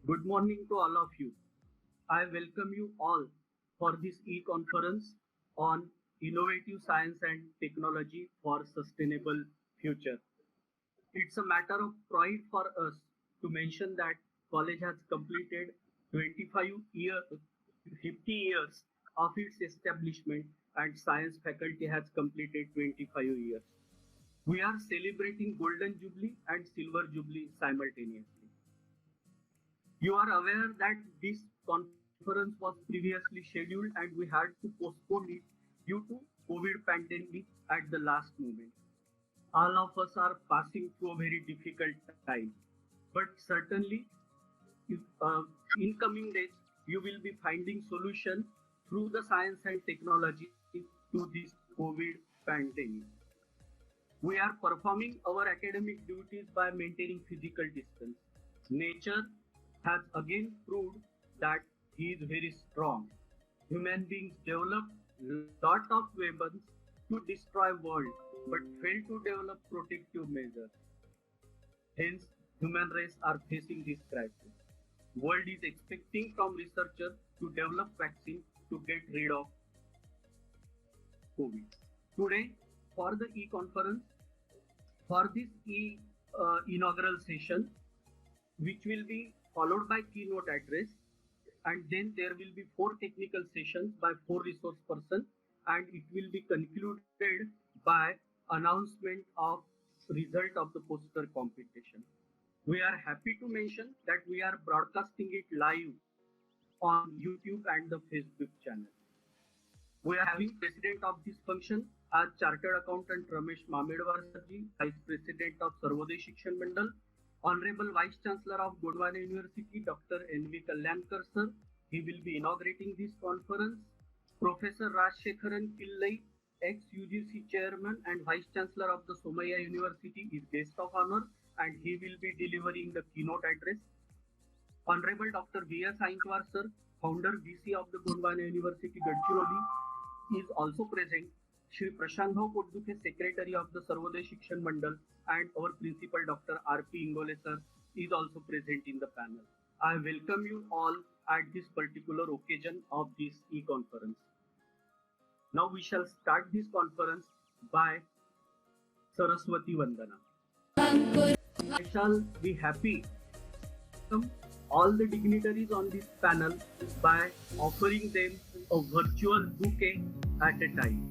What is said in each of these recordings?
Good morning to all of you. I welcome you all for this e-conference on innovative science and technology for sustainable future. It's a matter of pride for us to mention that college has completed 25 years, 50 years of its establishment and science faculty has completed 25 years. We are celebrating Golden Jubilee and Silver Jubilee simultaneously. You are aware that this conference was previously scheduled and we had to postpone it due to COVID pandemic at the last moment. All of us are passing through a very difficult time, but certainly in coming days you will be finding solution through the science and technology to this COVID pandemic. We are performing our academic duties by maintaining physical distance. Nature has again proved that he is very strong. Human beings developed lot of weapons to destroy world, but failed to develop protective measures. Hence, human race are facing this crisis. World is expecting from researchers to develop vaccine to get rid of COVID. Today, for the e-conference, for this inaugural session, which will be followed by keynote address, and then there will be four technical sessions by four resource persons, and it will be concluded by announcement of result of the poster competition. We are happy to mention that we are broadcasting it live on YouTube and the Facebook channel. We are having president of this function as Chartered Accountant Ramesh Mamedwar Sarji, Vice President of Sarvodaya Shikshan Mandal, Honorable Vice Chancellor of Gondwana University, Dr. N.V. Kalyankar sir. He will be inaugurating this conference. Professor Rajshekharan Pillai, ex-UGC Chairman and Vice Chancellor of the Somaiya University, is guest of honor and he will be delivering the keynote address. Honorable Dr. V.S. Ainkawar sir, Founder VC of the Gondwana University, Gadchiroli, is also present. Shri Prashantbhau Potdukhe, Secretary of the Sarvodaya Shikshan Mandal, and our Principal Dr. R.P. Ingole sir is also present in the panel. I welcome you all at this particular occasion of this e-conference. Now we shall start this conference by Saraswati Vandana. I shall be happy to welcome all the dignitaries on this panel by offering them a virtual bouquet at a time.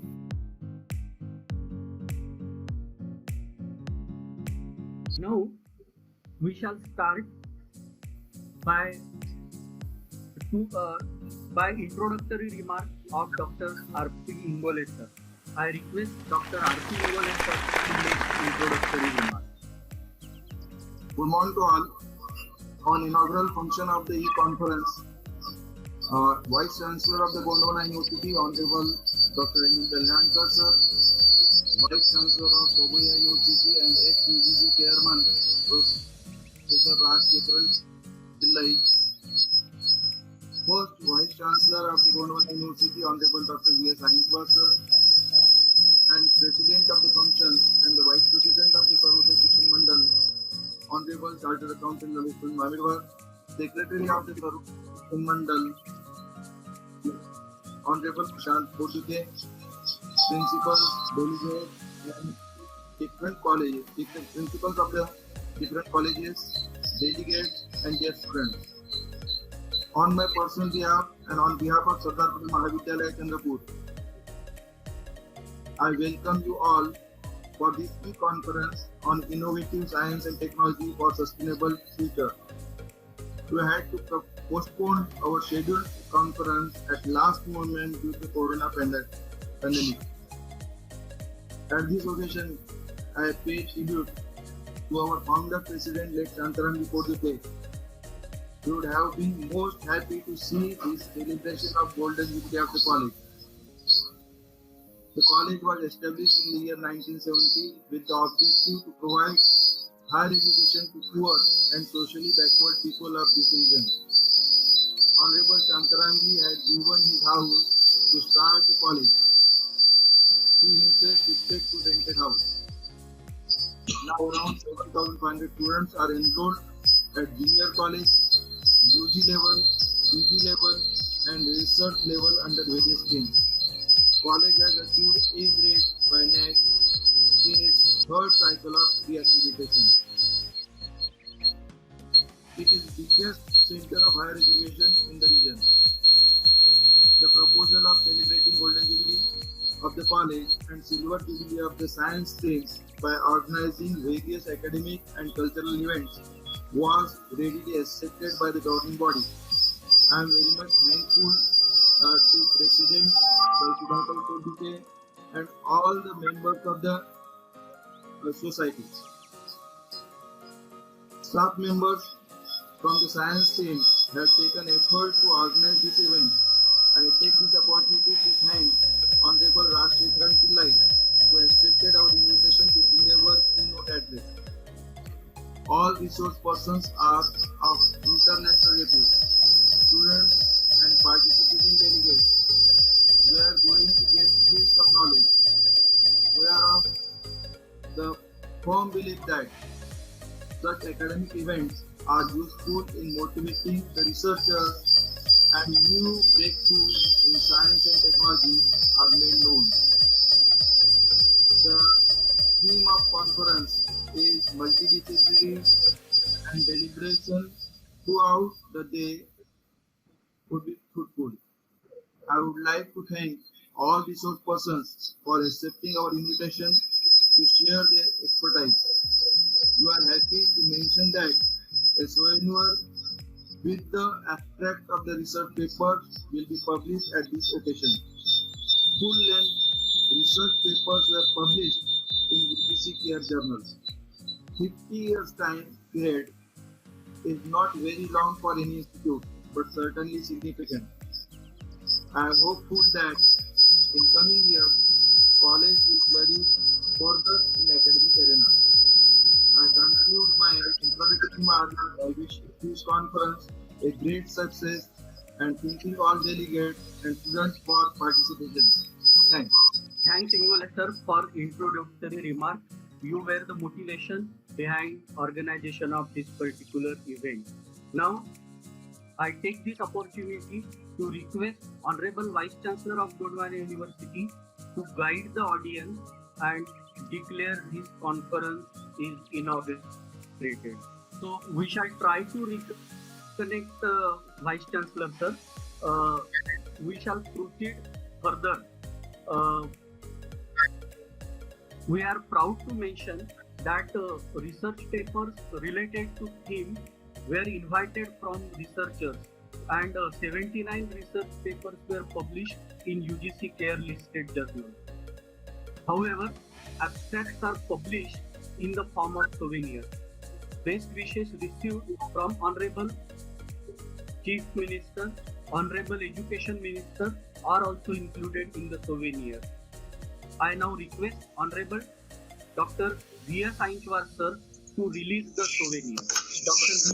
Now we shall start by introductory remarks of Dr. R.P. Ingole sir. I request Dr. R.P. Ingole sir to make introductory remarks. Good morning to all. On inaugural function of the e-conference, Vice Chancellor of the Gondwana University, Honorable Dr. N.V. Kalyankar sir, Vice Chancellor of Somaiya University and ex-UGC Chairman, Professor Rajshekharan Pillai, First Vice Chancellor of the Gondwana University, Honorable Dr. V.S. Ainkawar sir, and President of the function and the Vice President of the Sarvodaya Shikshan Mandal, Honorable Chartered Accountant Ramesh Mamedwar, Secretary of the Sarvodaya Shikshan Mandal, Honorable Prashant Potdukhe, Principals, delegates, and different colleges, principals of the different colleges, delegates, and their students. On my personal behalf and on behalf of Sardar Patel Mahavidyalaya Chandrapur, I welcome you all for this e-conference on innovative science and technology for sustainable future. We had to postpone our scheduled conference at last moment due to Corona pandemic. At this occasion, I pay tribute to our founder president, late Shantaram Potdukhe. We would have been most happy to see this celebration of Golden Jubilee of the college. The college was established in the year 1970 with the objective to provide higher education to poor and socially backward people of this region. Honorable Shantaramji had given his house to start the college. He himself shifted to rented house. Now around 7,500 students are enrolled at junior college, UG level, PG level and research level under various streams. College has achieved A grade by NAC in its third cycle of re-accreditation. It is the biggest center of higher education in the region. The proposal of celebrating Golden Jubilee of the college and Silver Jubilee of the science streams by organizing various academic and cultural events was readily accepted by the governing body. I am very much thankful to President Sudhakar Kodduke and all the members of the society. Staff members from the science team have taken effort to organize this event. I take this opportunity to thank Honorable Raj Shekharan Pillai who accepted our invitation to deliver keynote address. All resource persons are of international repute. Students and participating delegates were going to get taste of knowledge. We are of the firm belief that such academic events are useful in motivating the researchers and new breakthroughs in science and technology are made known. The theme of conference is multidisciplinary and deliberation throughout the day would be fruitful. I would like to thank all resource persons for accepting our invitation to share their expertise. We are happy to mention that a souvenir with the abstract of the research paper will be published at this occasion. Full-length research papers were published in UGC Care journals. 50 years time period is not very long for any institute, but certainly significant. I am hopeful that in coming years, college will flourish further in academic arena. I conclude my introductory remarks. I wish this conference a great success and thanking all delegates and students for participation. Thanks. Thanks, Ingole sir, for introductory remark. You were the motivation behind organization of this particular event. Now, I take this opportunity to request Honorable Vice Chancellor of Gondwana University to guide the audience and declare this conference is inaugurated. So we shall try to reconnect Vice Chancellor sir. We shall proceed further. We are proud to mention that research papers related to theme were invited from researchers and 79 research papers were published in UGC Care listed journal. However, abstracts are published in the form of souvenir. Best wishes received from Honorable Chief Minister, Honorable Education Minister are also included in the souvenir. I now request Honorable Dr. V.S. Ainchwar sir to release the souvenir. Dr.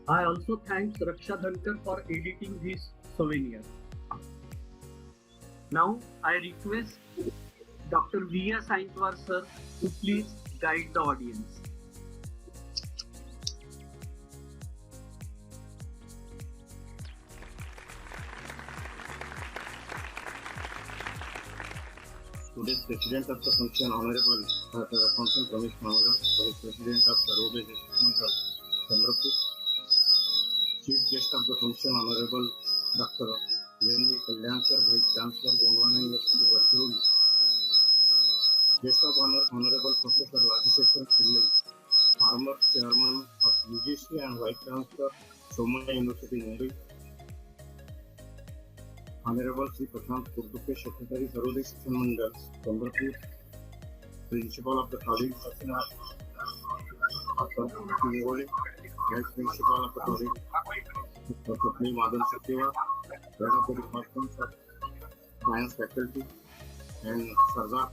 I also thank Raksha Dhankar for editing this souvenir. Now I request Dr. V.S. Ainchwar sir to please guide the audience. Today's President of the Function, Honorable Dr. Alfonso Ramesh Maharam, Vice President of the Road Assessment of Chandrapur, Chief Guest of the Function, Honorable Dr. Venvi Kalyan sir, Vice Chancellor, Gondwana University, Gadchiroli, Guest of honor, Honorable Professor Rajashekar Pillai, former chairman of UGC and Vice Chancellor, Somaiya University, Mumbai. Honorable Sri Prashant Kurduke, Secretary, Sarvodaya Shikshan Mandal, Chandrapur, Principal of the College, Dr. Ingole, Vice Principal of the College, Dr. P. Madan Satyeva, Head of the Department of Science Faculty, and Sardar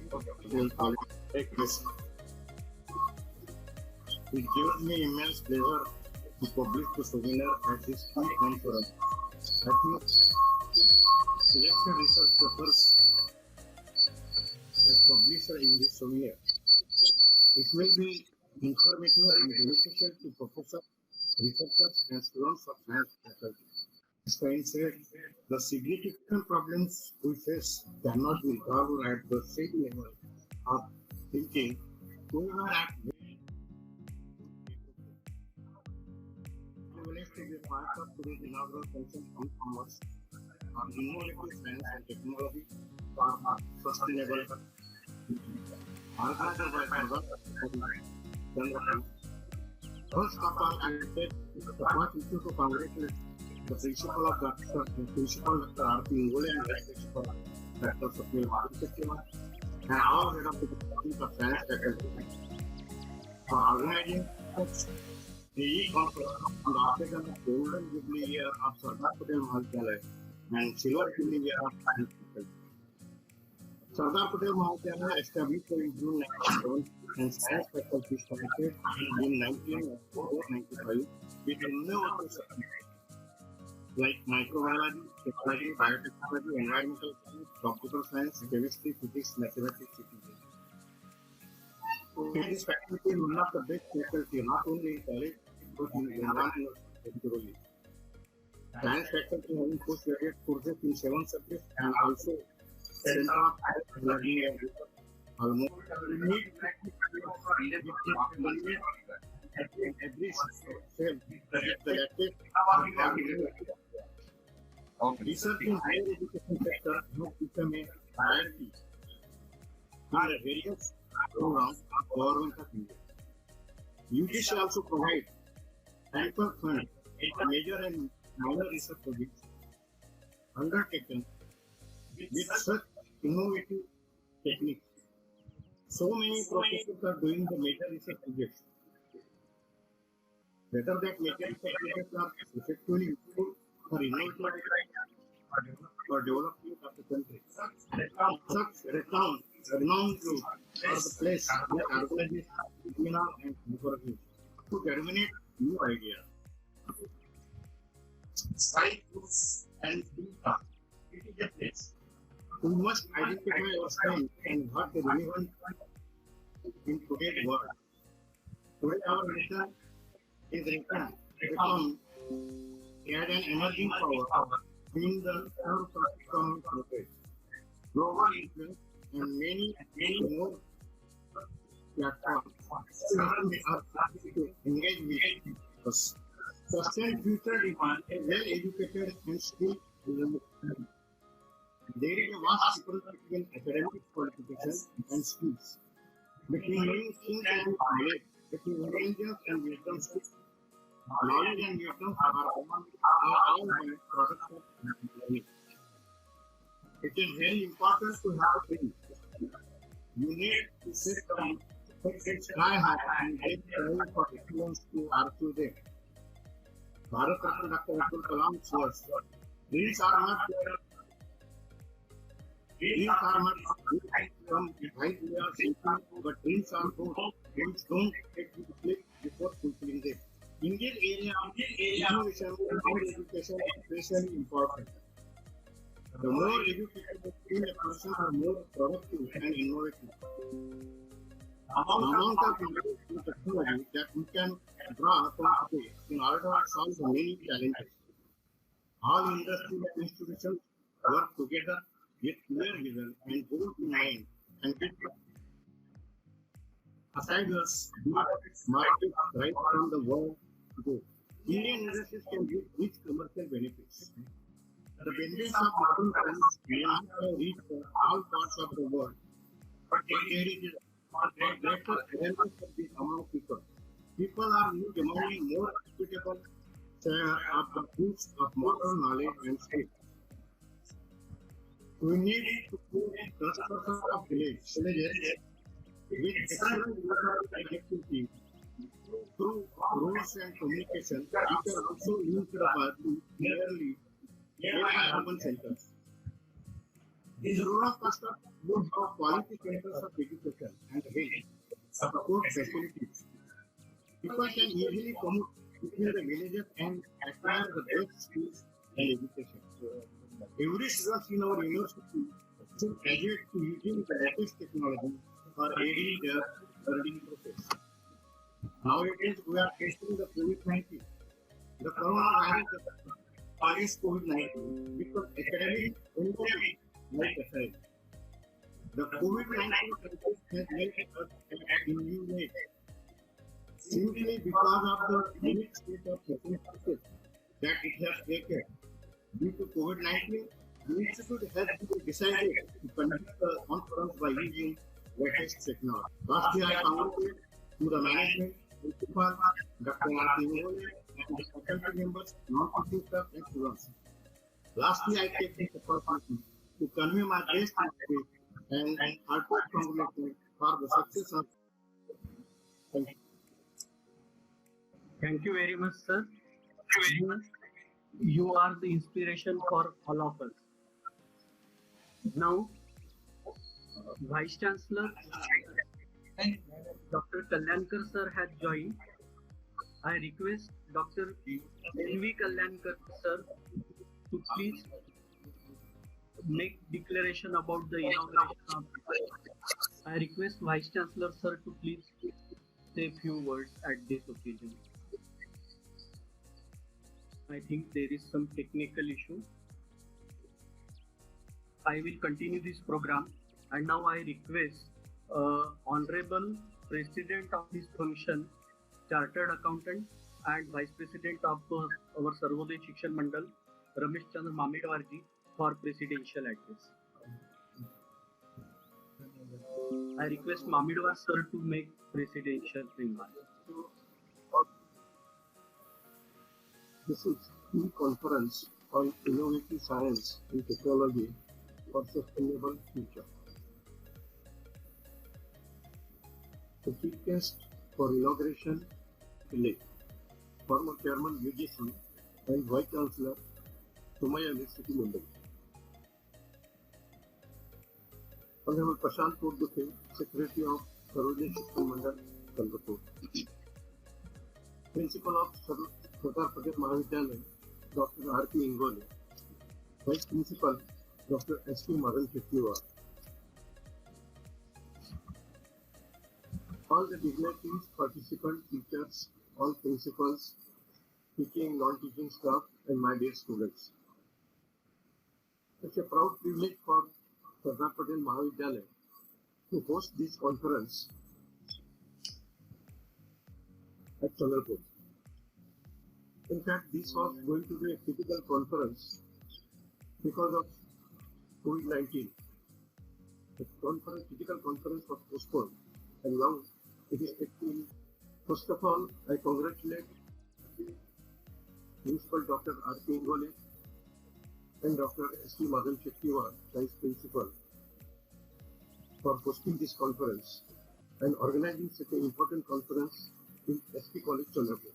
Patel College. It gives me immense pleasure to publish the souvenir at this key conference. I think selected research papers as publisher in this souvenir. It will be informative and beneficial to professors, researchers, and students of science faculty. As Stein said, the significant problems we face cannot be resolved at the same level of thinking. We are at privileged to be part of today's inaugural function on commerce, on innovative science and technology for sustainable organized by Sardar Chandrapur. First of all, I take the opportunity to congratulate the principal of Dr. R.P. Ingole and Vice Principal Dr. Swapnil Mahapatrath and all head of the Department of Science Faculty for organizing the e-conference on the occasion of Golden Jubilee Year of Sardar Patel Mahavidyalaya and Silver Jubilee Year of Science Faculty. Sardar Patel Mahavidyalaya established in June 1997 and Science Faculty started in 1994-95 with innovative subjects like microbiology, technology, biotechnology, environmental science, computer science, chemistry, physics, mathematics, etc. This faculty is one of the best faculty not only in college but in environment particularly. Science faculty having postgraduate courses in 7 subjects and also Center of Learning and Research. Almost every cell the latest research in higher education sector has become a priority in the various programs of government of India. UGC also provides ample funds for major and minor research projects undertaken with such innovative techniques. So many professors are doing the major research projects. Whether that major research projects are effectively useful for innovative for development of the country. Such renowned group are the place where organizations, seminars and conferences to germinate new ideas. Side groups and it is a place. We must identify our strengths and what the relevant in today's world. Today our mission is become as an emerging power being the third economic progress, global influence, and many more platforms to engage with us. Sustain future demand a well-educated and skilled development. There is a vast difference between academic qualifications and skills, between knowing things and knowledge, between intelligence and wisdom. Knowledge and wisdom are all products of learning. It is very important to have a dream. You need to set sky high and get ready for excellence to achieve them. Bharat Ratna Dr. Abdul Kalam's words: dreams are not from behind we are thinking, but dreams are those which don't take to place before fulfilling them. In this area, innovation and education is especially important. The more educated the person are more productive and innovative. The amount of innovation technology that we can draw from today in order to solve the many challenges. All industries and institutions work together with clear vision and goal in mind and get aside us market right from the world go. Indian industries can give rich commercial benefits. The benefits of modern science may not have reached all parts of the world, but there is a greater awareness of this among people. People are now demanding more equitable share of the fruits of modern knowledge and skill. We need to move construction of villages with excellent rural connectivity through roads and communication, which are also linked to nearby urban centers. These rural clusters would have quality centers of education and health support facilities. People can easily commute between the villages and acquire the best skills and education. Every student in our university should graduate to using the latest technology for aiding their learning process. Nowadays, we are facing the COVID-19. The coronavirus is COVID-19 because academic endemic like aside. The COVID-19 crisis has made us act in new ways. Simply because of the unique state of circumstances that it has taken due to COVID-19, the Institute has decided to conduct the conference by using latest technology. Last year, I congratulate to the management, principal, Dr. Martin and the faculty members, non-teaching staff, and students. Lastly, I take this opportunity to convey my best wishes and heartfelt congratulations for the success of. Thank you. Thank you very much, sir. You are the inspiration for all of us. Now, Vice Chancellor Dr. Kalyankar sir has joined. I request Dr. N.V. Kalyankar sir to please make declaration about the inauguration of. I request Vice Chancellor sir to please say few words at this occasion. I think there is some technical issue. I will continue this program, and now I request Honorable President of this function, Chartered Accountant and Vice President of our Sarvodaya Shikshan Mandal, Ramesh Chandra Mamedwarji, for presidential address. I request Mamedwar sir to make presidential remarks. This is e-conference on innovative science and technology for sustainable future. The chief guest for inauguration, elect former Chairman UGC and Vice Chancellor, Somaiya University, Mumbai. Honorable Prashant Purdukhe, Secretary of Sarvodaya Shikshan Mandal, Kolkata. Principal of Sardar Patel Mahavidyalaya, Dr. R.P. Ingole. Vice Principal, Dr. S.P. Madan Chettiwar. All the dignitaries, participants, teachers, all principals, teaching, non-teaching staff, and my dear students. It's a proud privilege for Sardar Patel Mahavidyalaya to host this conference at Chandrapur. In fact, this was going to be a typical conference because of COVID-19. The typical conference was postponed, and now it is taking. First of all, I congratulate Principal Dr. R.P. Ingole and Dr. S.P. Madan Chettiwar, Vice Principal, for hosting this conference and organizing such an important conference in SP College, Chandrapur.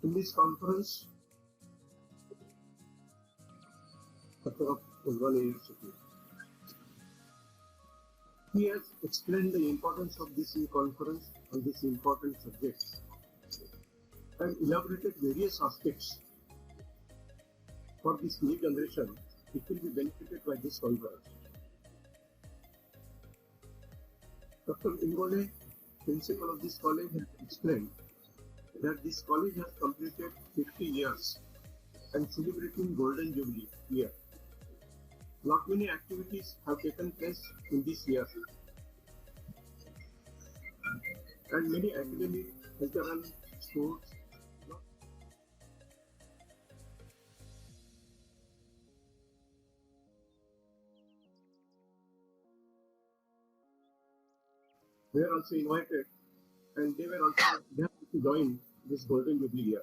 In this conference, Dr. Uzbal University, he has explained the importance of this conference on this important subject and elaborated various aspects for this new generation which will be benefited by this conference. Dr. Ingole, principal of this college, has explained that this college has completed 50 years and celebrating Golden Jubilee year. Not many activities have taken place in this year, and many academic, cultural, sports, were also invited, and they have to join this Golden Jubilee year.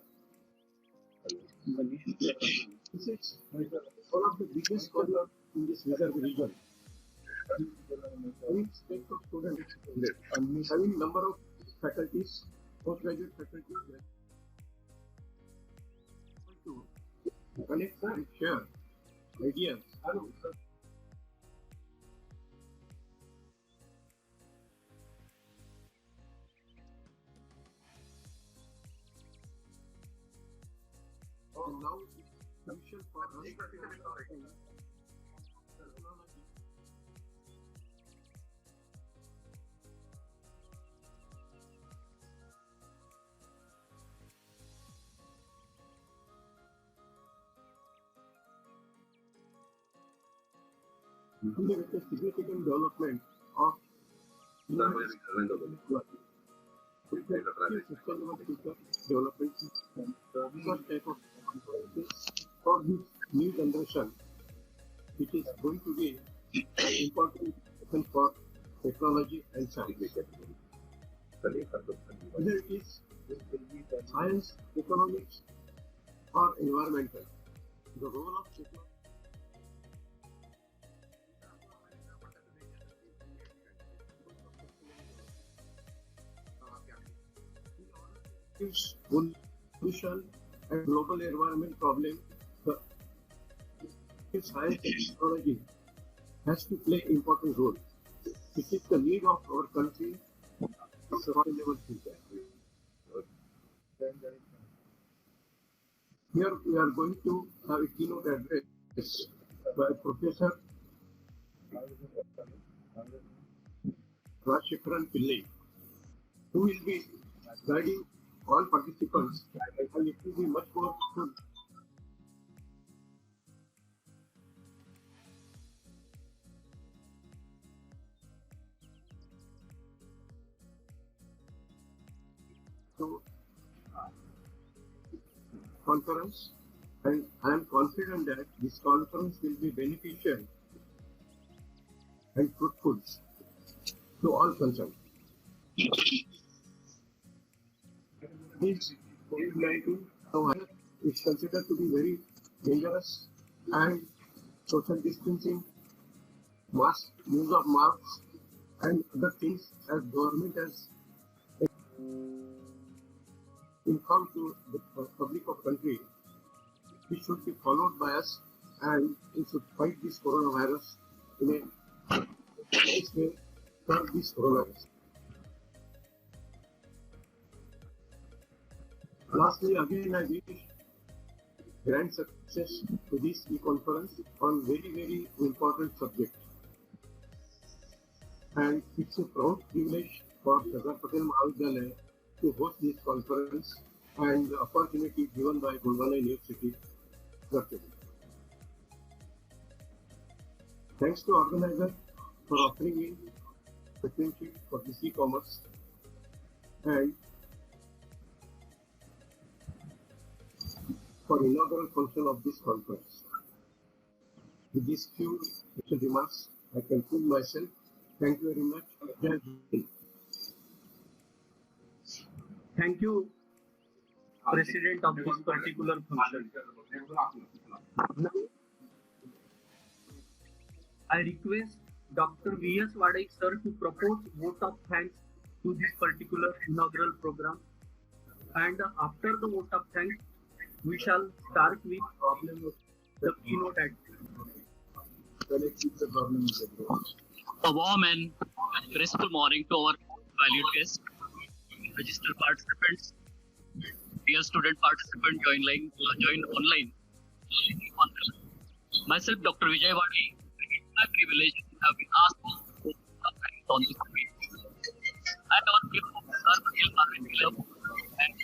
This is one of the biggest scholars in this reserve region. Having strength of students, having number of faculties, postgraduate faculties, to connect and share ideas. And now, commission for with a significant development of sustainable future development such type of for this new generation, which is going to be important for technology and science. Whether it is science, economics, or environmental, the role of technology is pollution and global environment problem. The science and technology has to play important role. It is the need of our country to sustainable future. Here we are going to have a keynote address by Professor Rajshekharan Pillai, who will be guiding all participants, and it will be much more good. So, conference, and I am confident that this conference will be beneficial and fruitful to all concerned. This COVID-19 is considered to be very dangerous, and social distancing, mask, use of masks, and other things as government has informed to the public of country, which should be followed by us, and we should fight this coronavirus in a nice way for this coronavirus. Lastly, again, I wish grand success to this e-conference on very important subject. And it's a proud privilege for Sardar Patel Mahavidyalaya to host this conference and the opportunity given by Gondwana University, virtually. Thanks to organizer for offering me the friendship for this e-commerce, and for inaugural function of this conference. With these few remarks, I conclude myself. Thank you very much. Jai Hind. Thank you, President of this particular function. Now, I request Dr. V.S. Wadai sir to propose vote of thanks to this particular inaugural program. And after the vote of thanks, we shall start with the keynote address. A warm and graceful morning to our valued guests, registered participants, dear student participants joined online. Myself, Dr. Vijay Wadi, it's my privilege to have been asked to vote on this committee. And on behalf of Sardar Patel Mahavidyalaya Club and a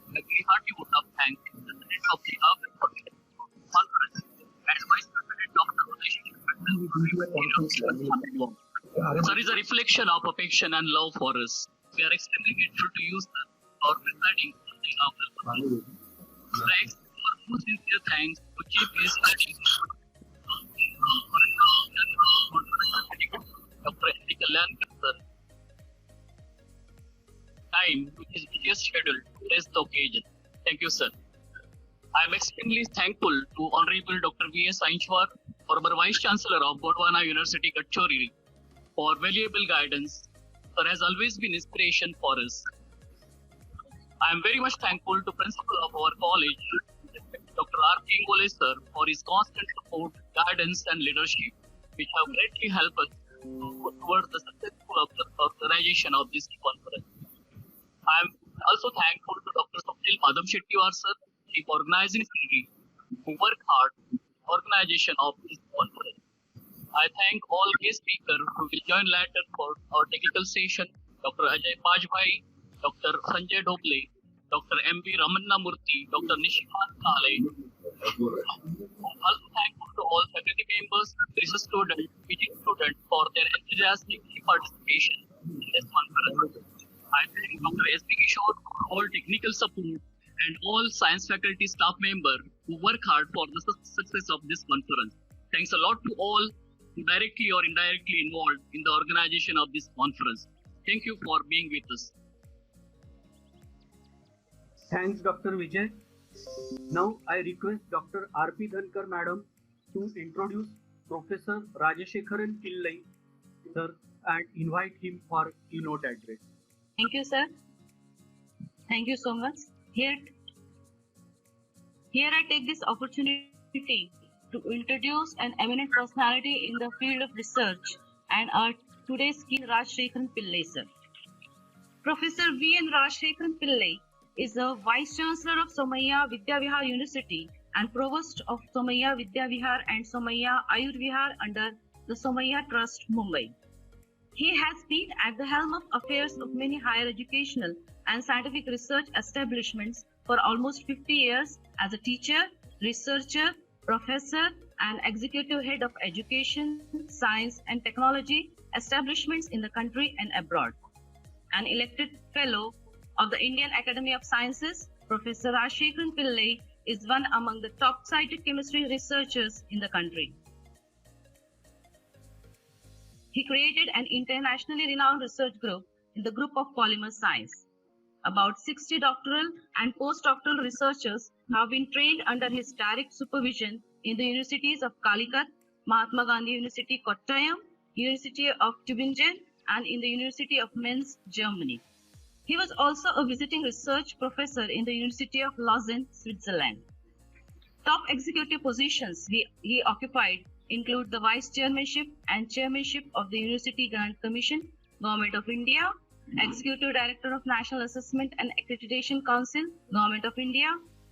very hearty vote of thanks to the President of the Conference and Vice President Dr. Uday Shekharan. Sir is a reflection of affection and love for us. We are extremely grateful to use for presiding on the inaugural conference. Thanks for most sincere thanks to Chief Guest Dr. N. Kalyankar sir, time with his busiest schedule to grace the occasion. Thank you, sir. I am extremely thankful to Honorable Dr. V.S. Ainchwar, former Vice Chancellor of Gondwana University, Kachori, for valuable guidance. Sir has always been inspiration for us. I am very much thankful to Principal of our college, Dr. R. P. Ingole, sir, for his constant support, guidance, and leadership, which have greatly helped us towards the successful organization of this conference. I am also thankful to Dr. Swapnil Madam Shettiwar, sir, Chief Organizing Secretary, who work hard in the organization of this conference. I thank all guest speakers who will join later for our technical session, Dr. Ajay Pajbhai, Dr. Sanjay Doble, Dr. M.V. Ramanna Murthy, Dr. Nishikant Kale. Also thankful to all faculty members, research students, teaching students for their enthusiastic participation in this conference. I thank Dr. S.B. Kishore for all technical support and all science faculty staff members who work hard for the success of this conference. Thanks a lot to all who directly or indirectly involved in the organization of this conference. Thank you for being with us. Thanks, Dr. Vijay. Now I request Dr. R.P. Dhankar Madam to introduce Professor Rajashekharan Pillai, sir, and invite him for keynote address. Thank you, sir. Thank you so much. Here I take this opportunity to introduce an eminent personality in the field of research and our today's key, Rajashekharan Pillai, sir. Professor V.N. Rajashekharan Pillai is the Vice Chancellor of Somaiya Vidyavihar University and Provost of Somaiya Vidyavihar and Somaiya Ayurvihar under the Somaiya Trust, Mumbai. He has been at the helm of affairs of many higher educational and scientific research establishments for almost 50 years as a teacher, researcher, professor, and executive head of education, science, and technology establishments in the country and abroad. An elected fellow of the Indian Academy of Sciences, Professor Rajashekharan Pillai is one among the top-cited chemistry researchers in the country. He created an internationally renowned research group in the group of polymer science. About 60 doctoral and postdoctoral researchers have been trained under his direct supervision in the universities of Calicut, Mahatma Gandhi University, Kottayam, University of Tübingen, and in the University of Mainz, Germany. He was also a visiting research professor in the University of Lausanne, Switzerland. Top executive positions he occupied include the Vice Chairmanship and Chairmanship of the University Grant Commission, Government of India, Executive Director of National Assessment and Accreditation Council, Government of India,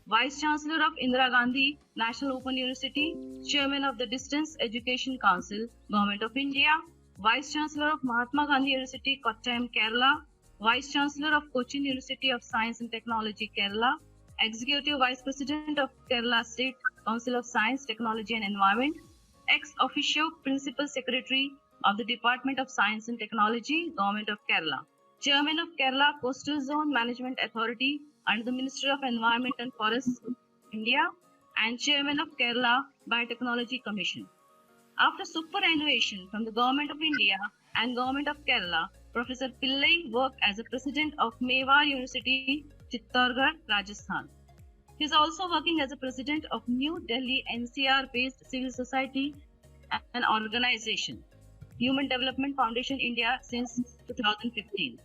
Vice Chancellor of Indira Gandhi National Open University, Chairman of the Distance Education Council, Government of India, Vice Chancellor of Mahatma Gandhi University, Kottayam, Kerala, Vice Chancellor of Cochin University of Science and Technology, Kerala, Executive Vice President of Kerala State Council of Science, Technology and Environment, ex officio Principal Secretary of the Department of Science and Technology, Government of Kerala, Chairman of Kerala Coastal Zone Management Authority under the Ministry of Environment and Forests, India, and Chairman of Kerala Biotechnology Commission. After superannuation from the Government of India and Government of Kerala, Professor Pillai worked as a president of Mewar University, Chittorgarh, Rajasthan. He is also working as a president of New Delhi NCR-based civil society and organization, Human Development Foundation India, since 2015. He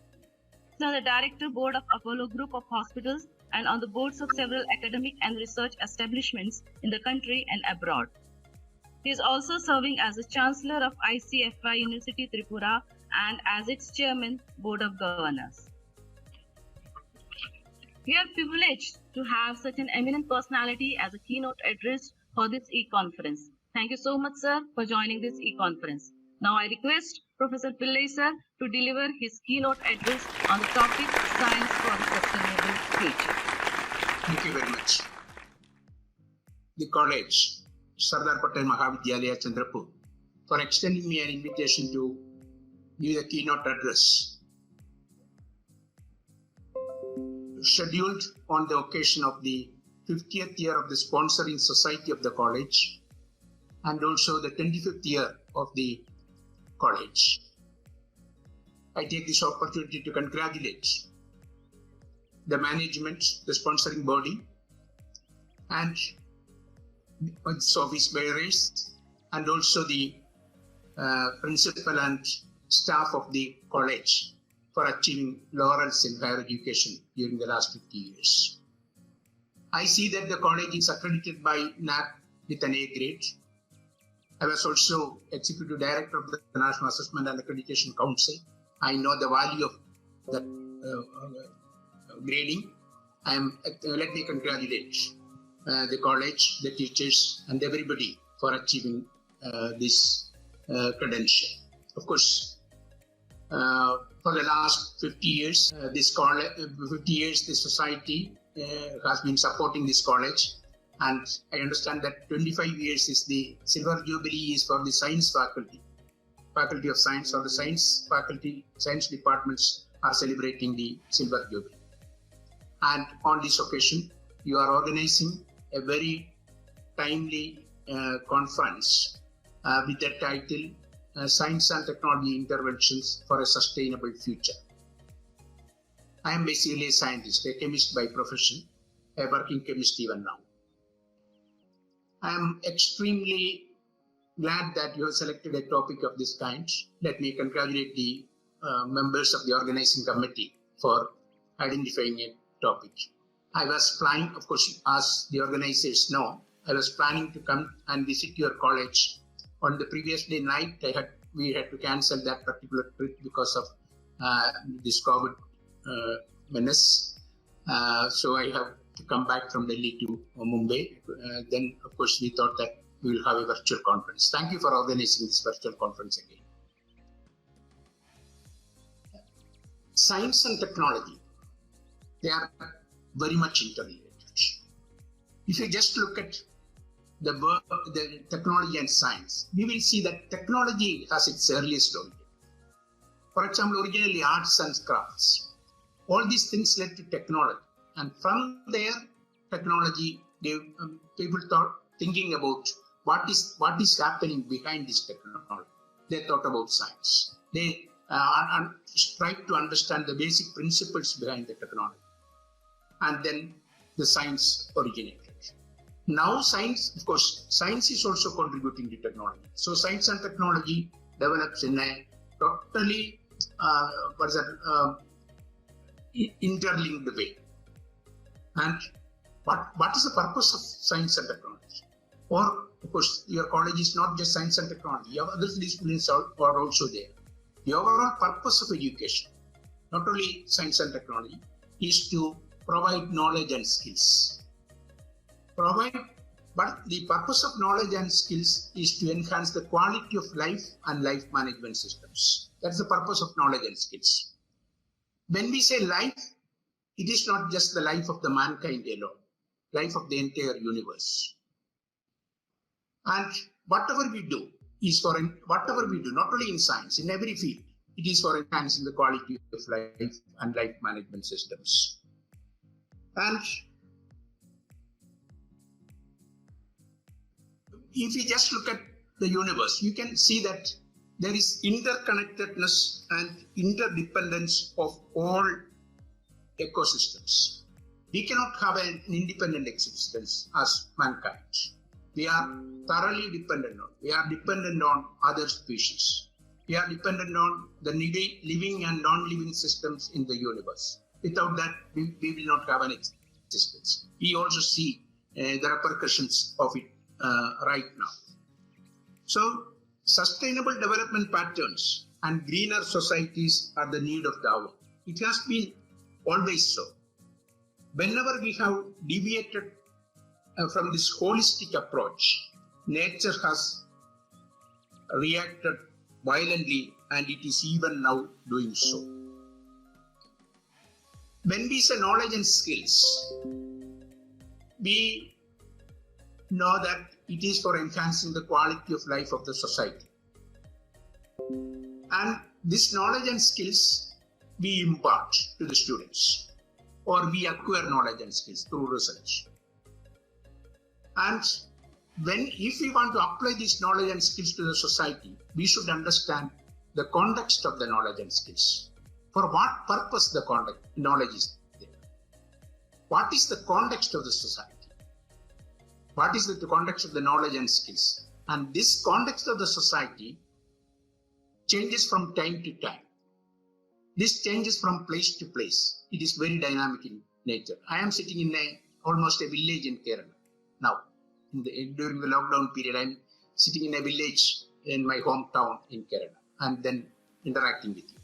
is on the Director Board of Apollo Group of Hospitals and on the boards of several academic and research establishments in the country and abroad. He is also serving as the Chancellor of ICFI University Tripura and as its Chairman, Board of Governors. We are privileged to have such an eminent personality as a keynote address for this e-conference. Thank you so much, sir, for joining this e-conference. Now I request Professor Pillai, sir, to deliver his keynote address on the topic Science for a Sustainable Future. Thank you very much. The college, Sardar Patel Mahavidyalaya, Chandrapur, for extending me an invitation to give a keynote address. Scheduled on the occasion of the 50th year of the sponsoring society of the college and also the 25th year of the college. I take this opportunity to congratulate the management, the sponsoring body, and its office bearers, and also the principal and staff of the college for achieving laurels in higher education during the last 50 years. I see that the college is accredited by NAAC with an A grade. I was also Executive Director of the National Assessment and Accreditation Council. I know the value of that grading. Let me congratulate the college, the teachers, and everybody for achieving this credential. Of course, for the last 50 years, the society has been supporting this college. And I understand that 25 years is the Silver Jubilee is for the science faculty. Faculty of Science or the science faculty, science departments are celebrating the Silver Jubilee. And on this occasion, you are organizing a very timely conference with the title Science and Technology Interventions for a Sustainable Future. I am basically a scientist, a chemist by profession, a working chemist even now. I am extremely glad that you have selected a topic of this kind. Let me congratulate the members of the organizing committee for identifying a topic. I was planning, of course, as the organizers know, I was planning to come and visit your college. On the previous day night, we had to cancel that particular trip because of this COVID menace. So I have to come back from Delhi to Mumbai. Then, of course, we thought that we will have a virtual conference. Thank you for organizing this virtual conference again. Science and technology, they are very much interrelated. If you just look at the technology and science, we will see that technology has its earliest origin. For example, originally arts and crafts. All these things led to technology. And from there, technology, people thought, thinking about what is happening behind this technology. They thought about science. They tried to understand the basic principles behind the technology. And then the science originated. Now science, of course, science is also contributing to technology. So science and technology develops in a totally, interlinked way. And what is the purpose of science and technology? Or, of course, your college is not just science and technology. Your other disciplines are also there. The overall purpose of education, not only science and technology, is to provide knowledge and skills. But the purpose of knowledge and skills is to enhance the quality of life and life management systems. That's the purpose of knowledge and skills. When we say life, it is not just the life of the mankind alone, life of the entire universe. And whatever we do, not only in science, in every field, it is for enhancing the quality of life and life management systems. And if you just look at the universe, you can see that there is interconnectedness and interdependence of all ecosystems. We cannot have an independent existence as mankind. We are thoroughly dependent on. We are dependent on other species. We are dependent on the living and non-living systems in the universe. Without that, we will not have an existence. We also see the repercussions of it right now. So, sustainable development patterns and greener societies are the need of the hour. It has been always so. Whenever we have deviated from this holistic approach, nature has reacted violently, and it is even now doing so. When we say knowledge and skills, we know that it is for enhancing the quality of life of the society. And this knowledge and skills we impart to the students, or we acquire knowledge and skills through research. And if we want to apply this knowledge and skills to the society, we should understand the context of the knowledge and skills. For what purpose the knowledge is there? what is the context of the society? What is the context of the knowledge and skills? And this context of the society changes from time to time. This changes from place to place. It is very dynamic in nature. I am sitting in almost a village in Kerala now. During the lockdown period, I am sitting in a village in my hometown in Kerala and then interacting with you.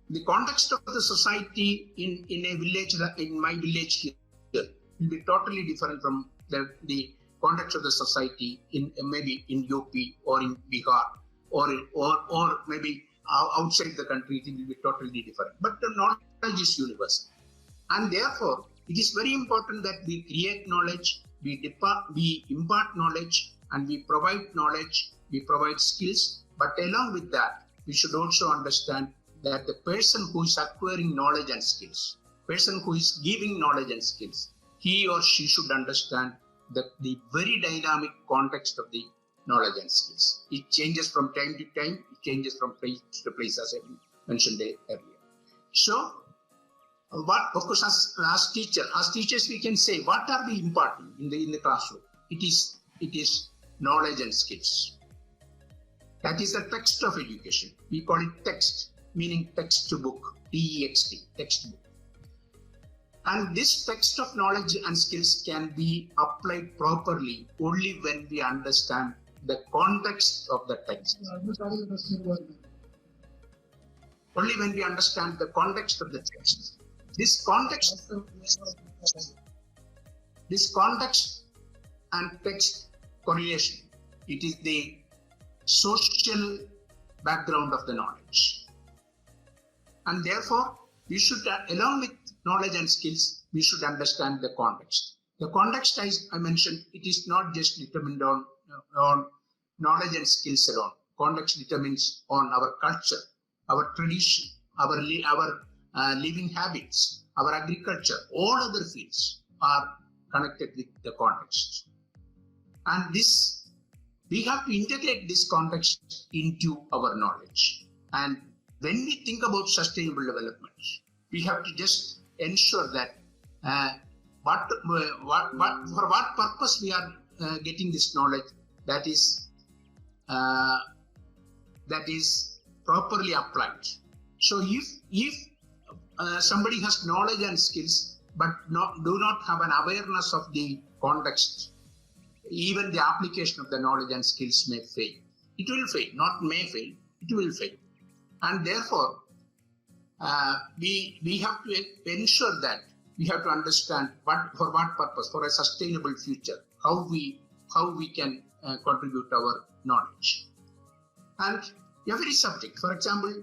The context of the society in a village, in my village here, will be totally different from the context of the society in maybe in UP or in Bihar or maybe outside the country. It will be totally different. But the knowledge is universal, and therefore it is very important that we create knowledge, we impart knowledge, and we provide knowledge, we provide skills. But along with that, we should also understand that the person who is acquiring knowledge and skills, person who is giving knowledge and skills, he or she should understand the very dynamic context of the knowledge and skills. It changes from time to time, it changes from place to place, as I mentioned earlier. So, what, of course, as teachers, we can say, what are we imparting in the classroom? It is knowledge and skills. That is the text of education. We call it text, meaning textbook, T-E-X-T, textbook. And this text of knowledge and skills can be applied properly only when we understand the context of the text. Only when we understand the context of the text. This context and text correlation, it is the social background of the knowledge. And therefore, we should, along with knowledge and skills, we should understand the context. The context, as I mentioned, it is not just determined on knowledge and skills alone. Context determines on our culture, our tradition, our living habits, our agriculture. All other fields are connected with the context. And this, we have to integrate this context into our knowledge. And when we think about sustainable development, we have to just ensure that for what purpose we are getting this knowledge, that is properly applied. So if somebody has knowledge and skills but do not have an awareness of the context, even the application of the knowledge and skills may fail. It will fail, not may fail, it will fail. And therefore, we have to ensure that we have to understand for what purpose, for a sustainable future, how we can contribute our knowledge. And every subject, for example,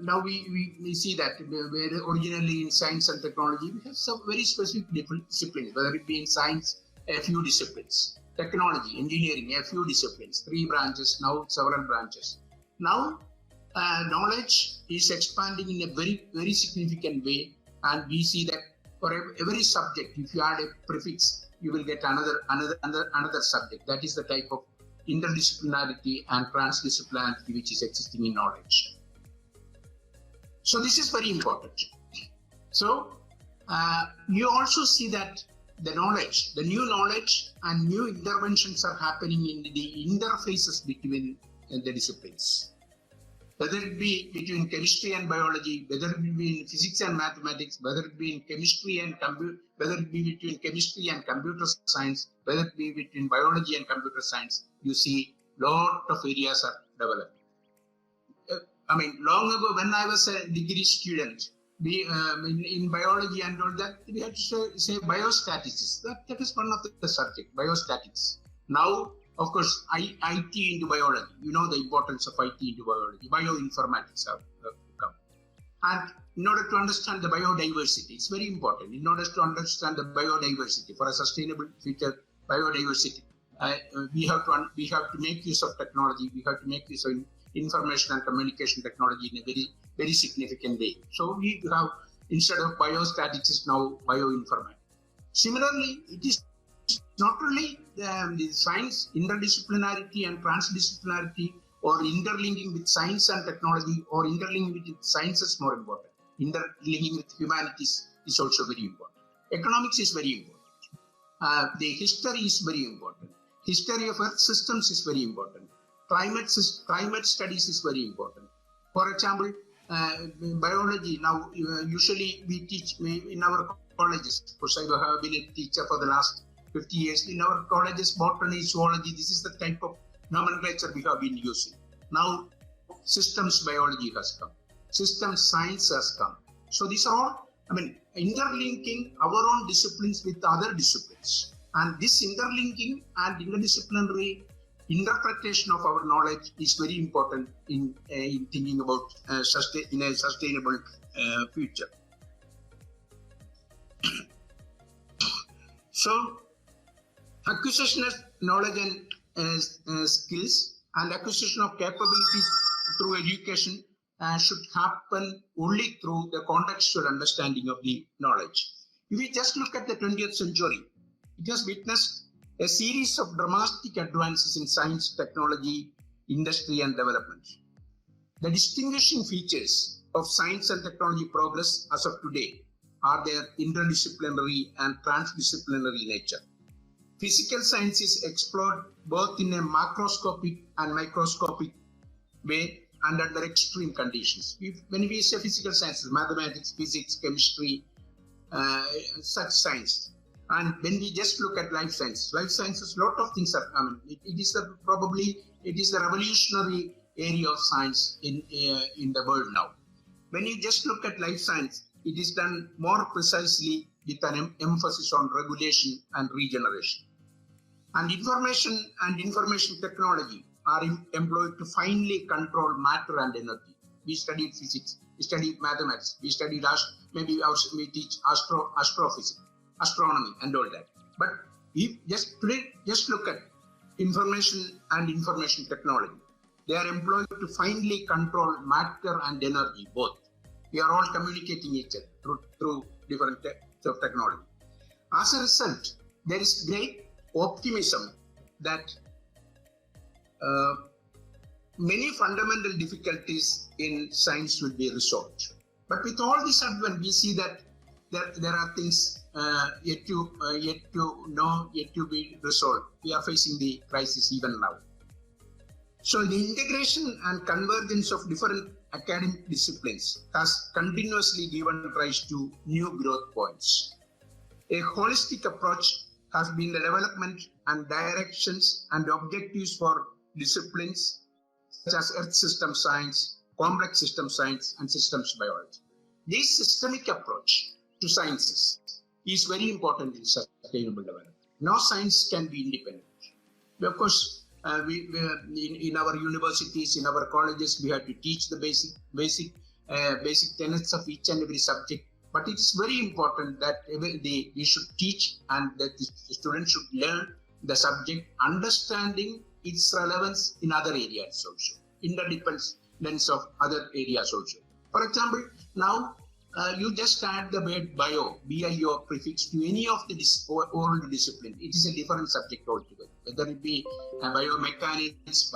now we see that where originally in science and technology, we have some very specific different disciplines, whether it be in science, a few disciplines, technology, engineering, a few disciplines, 3 branches, now several branches. Now, knowledge is expanding in a very, very significant way, and we see that for every subject, if you add a prefix, you will get another subject. That is the type of interdisciplinarity and transdisciplinarity which is existing in knowledge. So this is very important. So you also see that the new knowledge and new interventions are happening in the interfaces between the disciplines. Whether it be between chemistry and biology, whether it be in physics and mathematics, whether it be in chemistry and whether it be between chemistry and computer science, whether it be between biology and computer science, you see lot of areas are developing. I mean, long ago when I was a degree student, in biology and all that, we had to say biostatistics. That is one of the subjects, biostatics. Now, of course, IT into biology. You know the importance of IT into biology. Bioinformatics have come. And in order to understand the biodiversity, it's very important. In order to understand the biodiversity, for a sustainable future biodiversity, we have to make use of technology. We have to make use of information and communication technology in a very, very significant way. So we have, instead of biostatics, is now bioinformatics. Similarly, it is not only the science, interdisciplinarity and transdisciplinarity, or interlinking with science and technology, or interlinking with science is more important. interlinking with humanities is also very important. Economics is very important. The history is very important. History of Earth systems is very important. Climate studies is very important. For example, biology. Now, usually we teach in our colleges. Of course, I have been a teacher for the last 50 years. In our colleges, botany, zoology, this is the type of nomenclature we have been using. Now, systems biology has come. Systems science has come. So these are all, interlinking our own disciplines with other disciplines. And this interlinking and interdisciplinary interpretation of our knowledge is very important in thinking about in a sustainable future. So, acquisition of knowledge and skills and acquisition of capabilities through education should happen only through the contextual understanding of the knowledge. If we just look at the 20th century, it has witnessed a series of dramatic advances in science, technology, industry, and development. The distinguishing features of science and technology progress as of today are their interdisciplinary and transdisciplinary nature. Physical science is explored both in a macroscopic and microscopic way and under extreme conditions. When we say physical sciences, mathematics, physics, chemistry, such science. And when we just look at life sciences, a lot of things are coming. It is the revolutionary area of science in the world now. When you just look at life science, it is done more precisely with an emphasis on regulation and regeneration. And information technology are employed to finely control matter and energy. We studied physics, we studied mathematics, we studied we teach astrophysics, astronomy, and all that. But if just look at information and information technology. They are employed to finely control matter and energy, both. We are all communicating each other through different types of technology. As a result, there is great optimism that many fundamental difficulties in science will be resolved. But with all this advent, we see that there are things yet to be resolved. We are facing the crisis even now. So the integration and convergence of different academic disciplines has continuously given rise to new growth points. A holistic approach has been the development and directions and objectives for disciplines such as earth system science, complex system science, and systems biology. This systemic approach to sciences is very important in sustainable development. No science can be independent. Of course, in our universities, in our colleges, we have to teach the basic tenets of each and every subject. But it's very important that we should teach and that the students should learn the subject, understanding its relevance in other areas also, interdependence of other areas also. For example, now you just add the word bio, BIO prefix to any of the old discipline. It is a different subject altogether. Whether it be biomechanics,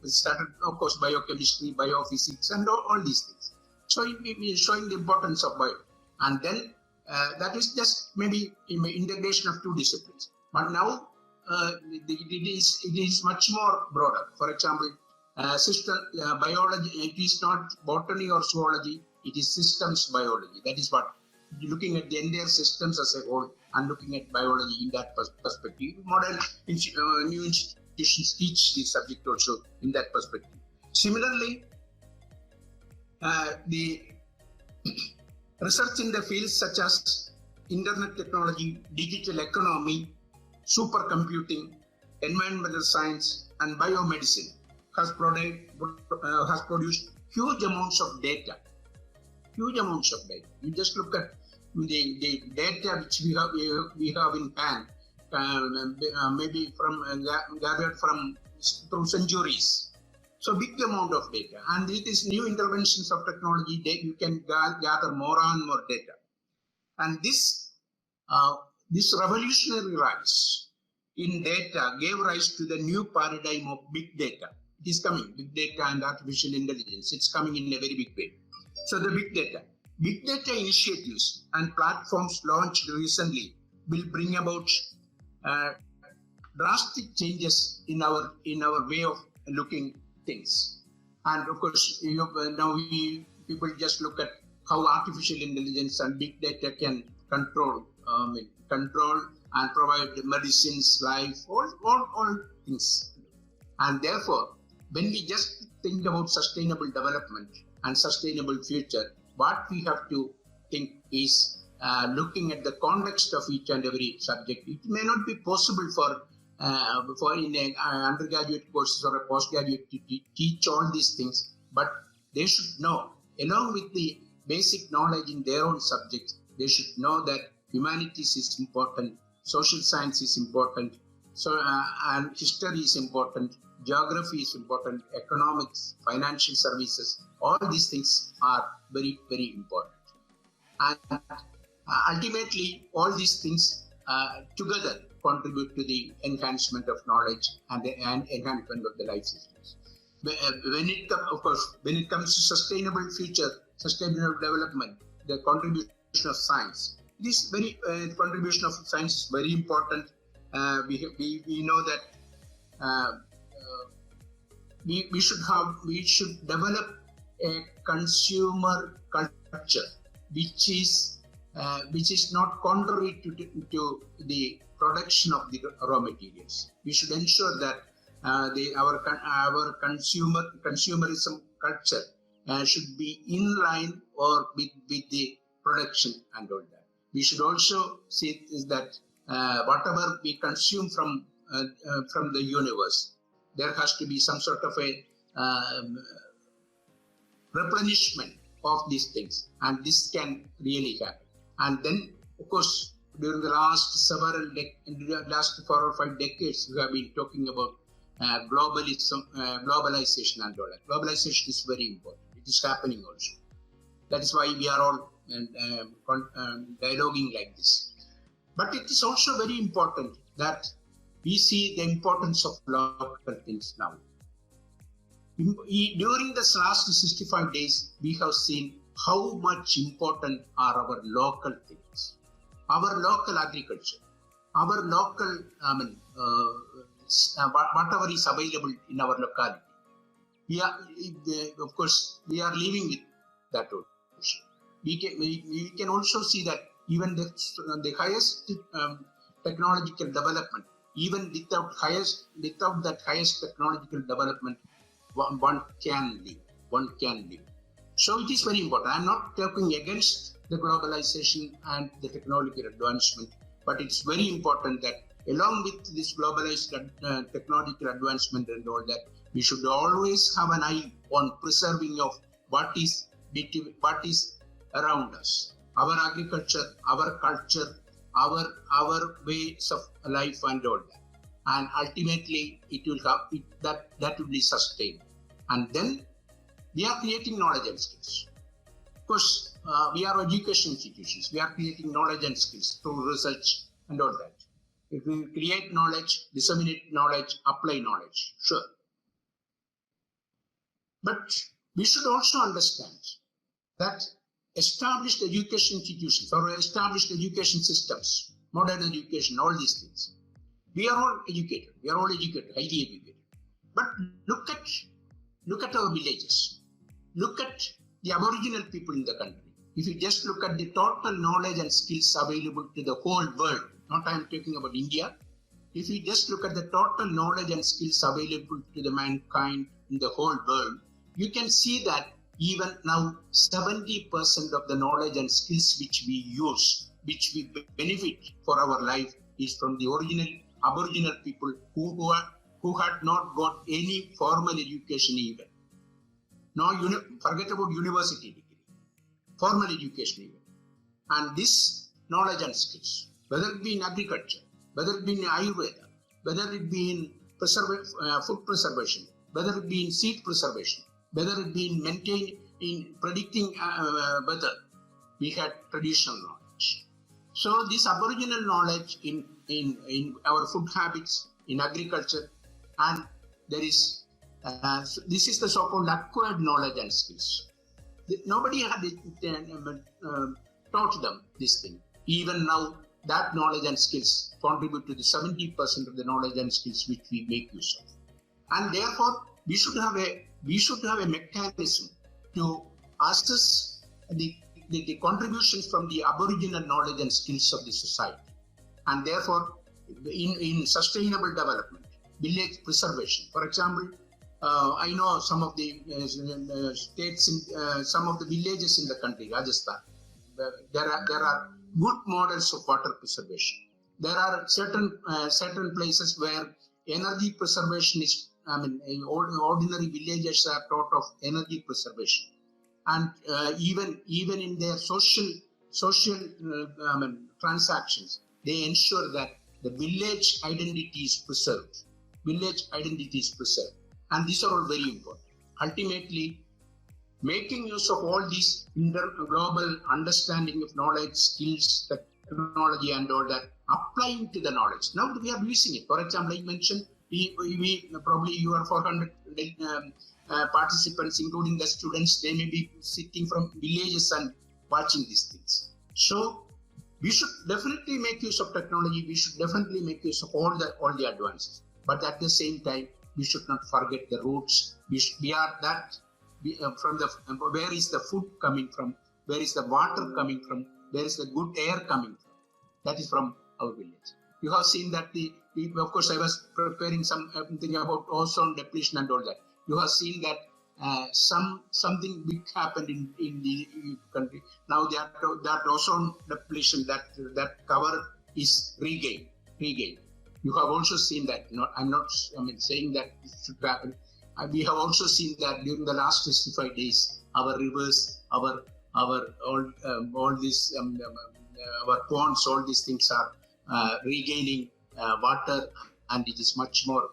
started of course biochemistry, biophysics, and all these things. So it is showing the importance of bio. And then that is just maybe integration of two disciplines. But now it is much more broader. For example, biology, it is not botany or zoology, it is systems biology. That is what, looking at the entire systems as a whole and looking at biology in that perspective. Modern new institutions teach this subject also in that perspective. Similarly, the research in the fields such as internet technology, digital economy, supercomputing, environmental science, and biomedicine has produced huge amounts of data. Huge amounts of data. You just look at the data which we have in hand, maybe gathered through centuries. So big amount of data, and with these new interventions of technology, you can gather more and more data. And this revolutionary rise in data gave rise to the new paradigm of big data. It is coming, big data and artificial intelligence. It's coming in a very big way. So the big data initiatives and platforms launched recently will bring about drastic changes in our way of looking things. And of course, now people just look at how artificial intelligence and big data can control and provide medicines, life, all things. And therefore, when we just think about sustainable development and sustainable future, what we have to think is looking at the context of each and every subject. It may not be possible for in a undergraduate courses or a postgraduate to teach all these things, but they should know, along with the basic knowledge in their own subjects, they should know that humanities is important, social science is important, so and history is important, geography is important, economics, financial services, all these things are very, very important. And ultimately, all these things together contribute to the enhancement of knowledge and enhancement of the life systems. When it comes to sustainable future, sustainable development, the contribution of science, this very contribution of science is very important. We know that we should develop a consumer culture which is not contrary to the production of the raw materials. We should ensure that our consumerism culture should be in line or with the production and all that. We should also see is that whatever we consume from the universe, there has to be some sort of a replenishment of these things, and this can really happen. And then, of course, during the last 4 or 5 decades, we have been talking about globalization and all that. Globalization is very important. It is happening also. That is why we are all dialoguing like this. But it is also very important that we see the importance of local things now. During the last 65 days, we have seen how much important are our local things, our local agriculture, our local, whatever is available in our locality. Of course, we are living with that also. We can also see that even the highest technological development, even without that highest technological development, one can live. So it is very important. I am not talking against the globalization and the technological advancement, but it's very important that along with this globalized technological advancement and all that, we should always have an eye on preserving of what is around us, our agriculture, our culture, our ways of life and all that. And ultimately, it will have that will be sustained. And then we are creating knowledge and skills. Of course, we are education institutions. We are creating knowledge and skills through research and all that. If we create knowledge, disseminate knowledge, apply knowledge, sure. But we should also understand that established education institutions or established education systems, modern education, all these things, we are all educated. We are all educated, highly educated. But look at our villages. Look at the Aboriginal people in the country. If you just look at the total knowledge and skills available to the whole world, not I am talking about India. If you just look at the total knowledge and skills available to the mankind in the whole world, you can see that even now 70% of the knowledge and skills which we use, which we benefit for our life, is from the Aboriginal people who had not got any formal education even. Now, forget about university degree, formal education even. And this knowledge and skills, whether it be in agriculture, whether it be in Ayurveda, whether it be in food preservation, whether it be in seed preservation, whether it be in predicting weather, we had traditional knowledge. So this Aboriginal knowledge in our food habits, in agriculture, and there is this is the so-called acquired knowledge and skills. Nobody had taught them this thing. Even now, that knowledge and skills contribute to the 70% of the knowledge and skills which we make use of. And therefore, we should have a mechanism to assess the contributions from the aboriginal knowledge and skills of the society. And therefore, in sustainable development, village preservation. For example, I know some of the states, some of the villages in the country, Rajasthan. There are good models of water preservation. There are certain places where energy preservation is. Ordinary villagers are taught of energy preservation, and even in their social transactions, they ensure that the village identity is preserved. And these are all very important. Ultimately, making use of all these global understanding of knowledge, skills, technology, and all that, applying to the knowledge. Now we are using it. For example, I mentioned we probably you are 400 participants, including the students. They may be sitting from villages and watching these things. So we should definitely make use of technology. We should definitely make use of all the advances. But at the same time, we should not forget the roots. From where is the food coming from? Where is the water coming from? Where is the good air coming from? That is from our village. You have seen that of course, I was preparing something about ozone depletion and all that. You have seen that something big happened in the country. Now that ozone depletion, that cover is regained. You have also seen that. I'm not saying that it should happen. We have also seen that during the last 65 days, our rivers, our all these our ponds, all these things are regaining water, and it is much more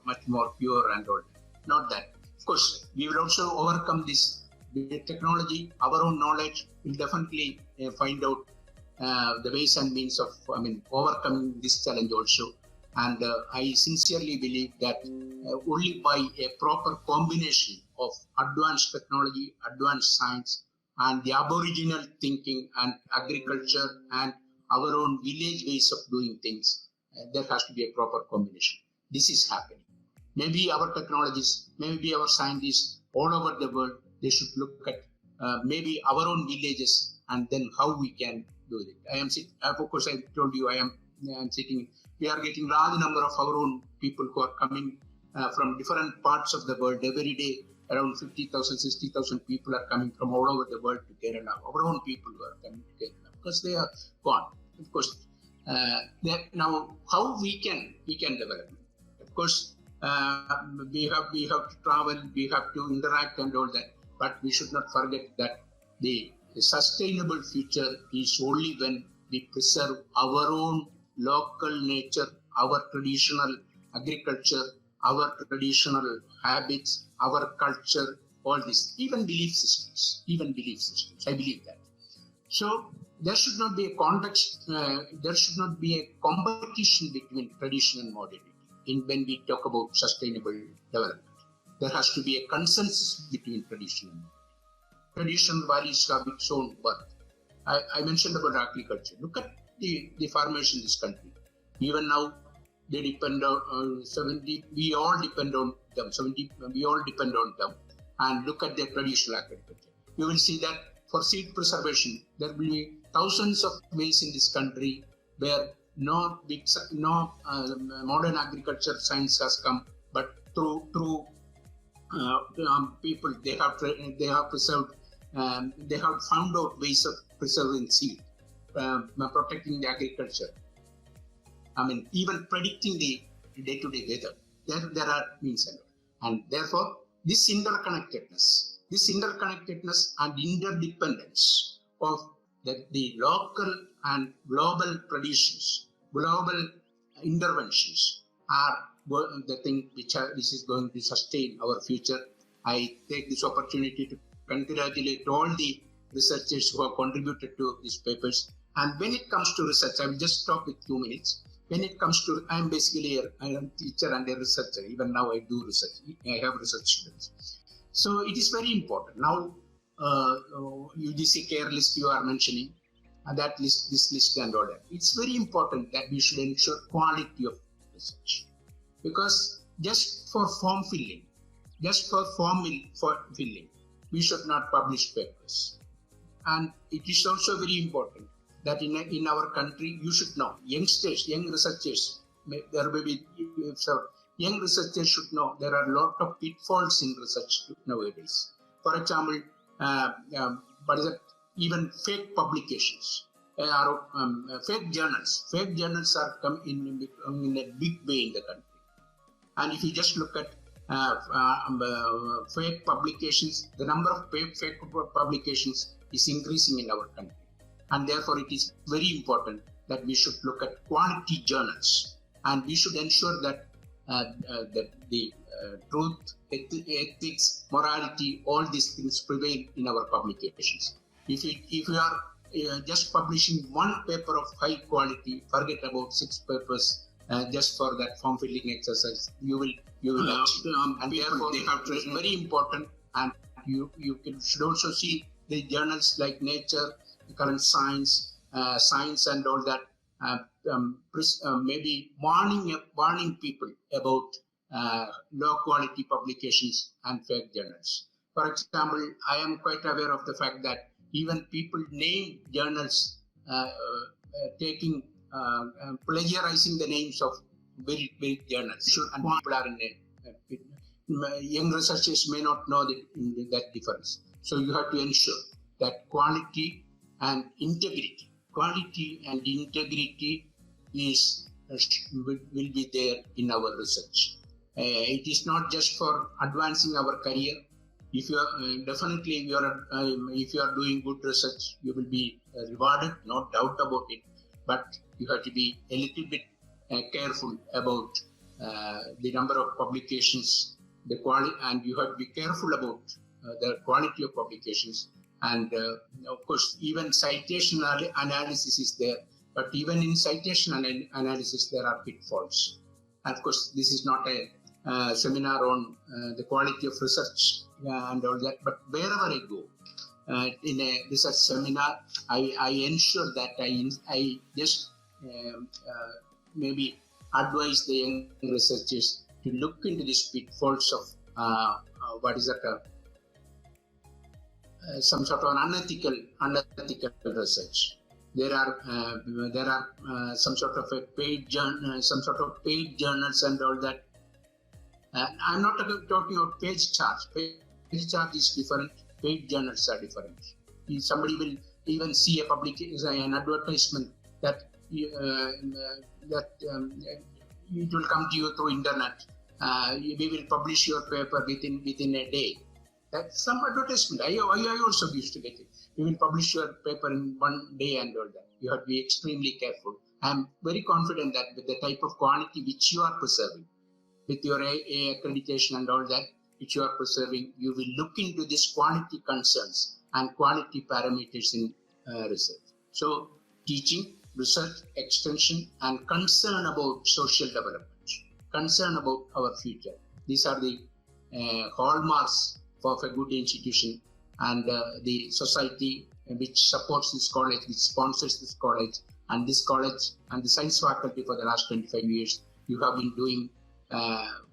pure and all. Not that. Of course, we will also overcome this with technology. Our own knowledge will definitely find out the ways and means of overcoming this challenge also. And I sincerely believe that only by a proper combination of advanced technology, advanced science, and the aboriginal thinking and agriculture and our own village ways of doing things, there has to be a proper combination. This is happening. Maybe our technologists, maybe our scientists all over the world, they should look at maybe our own villages and then how we can do it. Of course, I told you I am sitting. We are getting large number of our own people who are coming from different parts of the world every day. Around 50,000, 60,000 people are coming from all over the world to Kerala. Our own people who are coming to Kerala because they are gone. Of course, now how we can develop. Of course, we have to travel, we have to interact and all that. But we should not forget that the sustainable future is only when we preserve our own local nature, our traditional agriculture, our traditional habits, our culture, all this, even belief systems. I believe that. So there should not be a context, there should not be a competition between tradition and modernity when we talk about sustainable development. There has to be a consensus between tradition and modernity. Traditional values have its own worth. I mentioned about agriculture. Look at the farmers in this country. Even now, they depend on 70. We all depend on them. We all depend on them. And look at their traditional agriculture. You will see that for seed preservation, there will be thousands of ways in this country where no modern agriculture science has come, but through people they have preserved. They have found out ways of preserving seed, protecting the agriculture. Even predicting the day-to-day weather. There are means and therefore this interconnectedness and interdependence of the local and global traditions, global interventions are the thing which is going to sustain our future. I take this opportunity to congratulate all the researchers who have contributed to these papers. And when it comes to research, I will just stop with 2 minutes. When it comes to, I am basically a teacher and a researcher. Even now I do research. I have research students. So it is very important. Now, UGC care list you are mentioning, that list, this list and all that. It's very important that we should ensure quality of research, because just for form filling, we should not publish papers. And it is also very important that in our country, you should know, youngsters, young researchers, there may be young researchers should know there are a lot of pitfalls in research nowadays. For example, even fake publications, fake journals. Fake journals are come in a big way in the country. And if you just look at fake publications, the number of fake publications is increasing in our country. And therefore, it is very important that we should look at quality journals, and we should ensure that the truth, ethics, morality, all these things prevail in our publications. If you are just publishing one paper of high quality, forget about 6 papers just for that form filling exercise, you will achieve. And therefore, it's very important. And you should also see the journals like Nature, Current Science, Science, and all that. Maybe warning people about low quality publications and fake journals. For example, I am quite aware of the fact that even people name journals taking plagiarizing the names of very big journals. And people are young researchers may not know that difference. So you have to ensure that quality and integrity will be there in our research. It is not just for advancing our career. If you are if you are doing good research, you will be rewarded, no doubt about it. But you have to be a little bit careful about the number of publications, the quality, and you have to be careful about the quality of publications. And of course, even citation analysis is there. But even in citation analysis, there are pitfalls. And of course, this is not a seminar on the quality of research and all that. But wherever I go, in a research seminar, I ensure that I just maybe advise the young researchers to look into these pitfalls of some sort of unethical research. There are some sort of paid journals and all that. I'm not talking about page charge. Page charge is different. Paid journals are different. Somebody will even see a publication, an advertisement that it will come to you through internet. We will publish your paper within a day. That's some advertisement. I also used to get it. We will publish your paper in one day and all that. You have to be extremely careful. I'm very confident that with the type of quality which you are preserving, with your AA accreditation and all that, which you are preserving, you will look into these quality concerns and quality parameters in research. So, teaching, research, extension, and concern about social development, concern about our future. These are the hallmarks of a good institution, and the society which supports this college, which sponsors this college, and this college and the science faculty for the last 25 years, you have been doing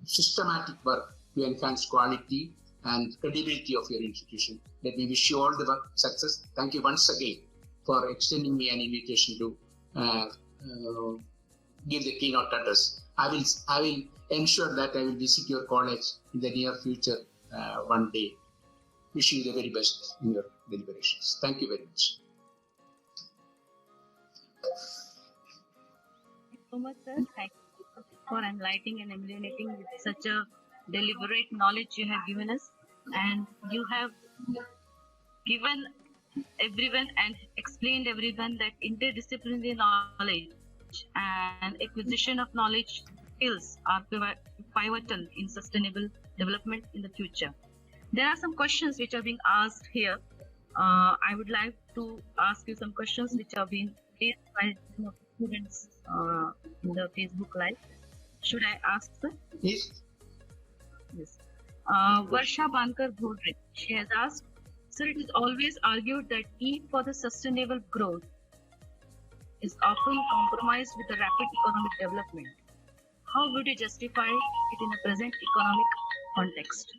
systematic work to enhance quality and credibility of your institution. Let me wish you all the success. Thank you once again for extending me an invitation to give the keynote address. I will ensure that I will visit your college in the near future one day. Wish you the very best in your deliberations. Thank you very much. Thank you so much, sir. Thank you for enlightening and illuminating with such a deliberate knowledge you have given us, and you have given everyone and explained everyone that interdisciplinary knowledge and acquisition of knowledge skills are pivotal in sustainable development in the future. There are some questions which are being asked here. I would like to ask you some questions which are being raised by some of the students in the Facebook Live. Should I ask, sir? Yes. Yes. Varsha Bankar Bhodre, she has asked, Sir, it is always argued that E for the sustainable growth is often compromised with the rapid economic development. How would you justify it in the present economic context?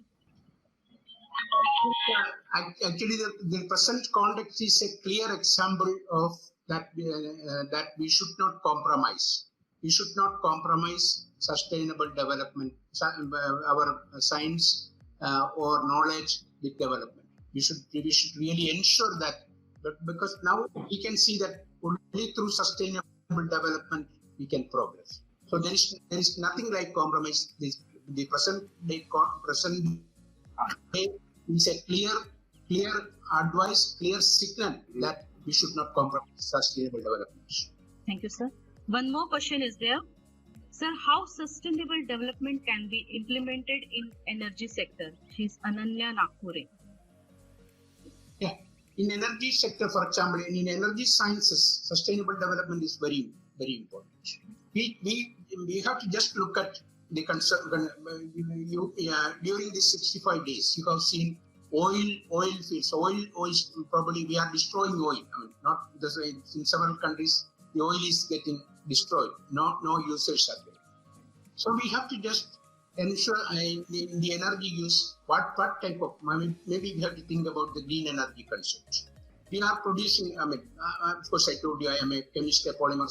Actually, the present context is a clear example of that that we should not compromise. We should not compromise sustainable development, our science or knowledge with development. We should really ensure that, because now we can see that only through sustainable development we can progress. So there is nothing like compromise. The present day is a clear advice, clear signal that we should not compromise sustainable development. Thank you, sir. One more question is there. Sir, how sustainable development can be implemented in energy sector? She's Ananya Nagpure. Yeah. In energy sector, for example, in energy sciences, sustainable development is very, very important. We have to just look at the concern. During these 65 days, you have seen oil fields. Oil probably we are destroying oil. I mean, not this way. In several countries, the oil is getting destroyed. No users are there. So we have to just ensure in the energy use, what type of, I mean, maybe we have to think about the green energy concept. We are producing, I mean, of course I told you I am a chemist, a polymer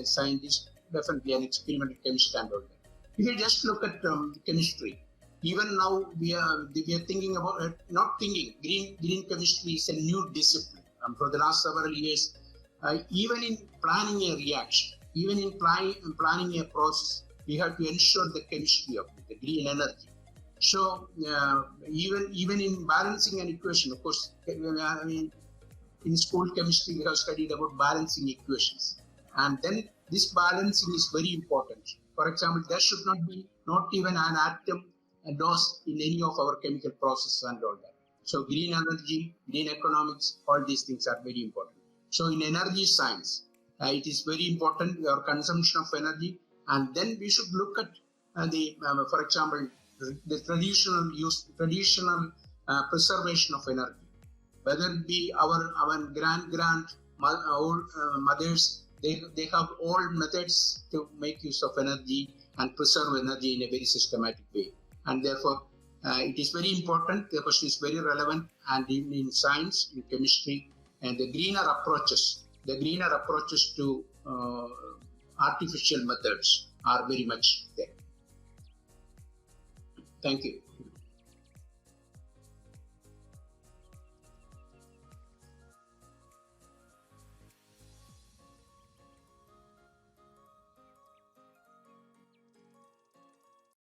scientist, definitely an experimental chemist and all that. If you just look at chemistry, even now we are thinking about, green chemistry is a new discipline. For the last several years, even in planning a reaction, even in planning a process, we have to ensure the chemistry of it, the green energy. So even in balancing an equation, of course, I mean, in school chemistry we have studied about balancing equations, and then this balancing is very important. For example, there should not even an atom lost in any of our chemical processes and all that. So green energy, green economics, all these things are very important. So in energy science, it is very important our consumption of energy, and then we should look at for example, the traditional preservation of energy. Whether it be our mothers, they have all methods to make use of energy and preserve energy in a very systematic way. And therefore, it is very important. The question is very relevant, and in science, in chemistry, and the greener approaches to artificial methods are very much there. Thank you.